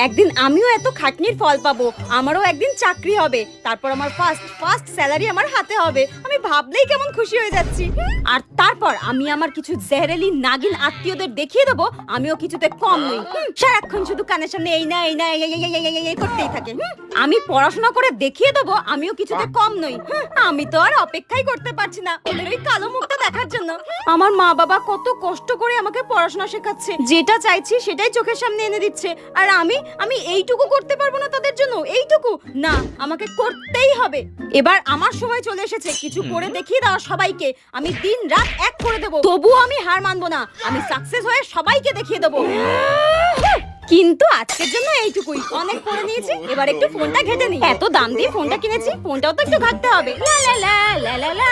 একদিন আমিও এত খাটনির ফল পাবো, আমারও একদিন চাকরি হবে, তারপর আমার ফার্স্ট স্যালারি আমার হাতে হবে। আমি ভাবলেই কেমন খুশি হয়ে যাচ্ছি। আর তারপর আমি আমার কিছু জেহেরেলি নাগিন আত্মীয়দের দেখিয়ে দেবো আমিও কিছুতে কম নই। সারাক্ষণ শুধু কানের সামনে এই না এই না এই করতেই থাকে। আমি পড়াশোনা করে দেখিয়ে দেবো আমিও কিছুতে কম নই। আমি তো আর অপেক্ষাই করতে পারছি না ওদের ওই কালো মুখটা দেখার জন্য। আমার মা বাবা কত কষ্ট করে আমাকে পড়াশোনা শেখাচ্ছে, যেটা চাইছি সেটাই চোখের সামনে এনে দিচ্ছে, আর আমি এইটুকু করতে পারবো না তাদের জন্য? এইটুকু না, আমাকে করতেই হবে। এবার আমার সময় চলে এসেছে কিছু করে দেখিয়ে দেওয়া সবাইকে। আমি দিন রাত এক করে দেবো, তবুও আমি হার মানবো না। আমি সাকসেস হয়ে সবাইকে দেখিয়ে দেবো। কিন্তু আজকের জন্য এইটুকুই, অনেক পড়ে নিয়েছি, এবার একটু ফোনটা ঘেটে নিই। এত দাম দিয়ে ফোনটা কিনেছি, ফোনটাও তো একটু ঘাটতে হবে। লা লা লা লা লা লা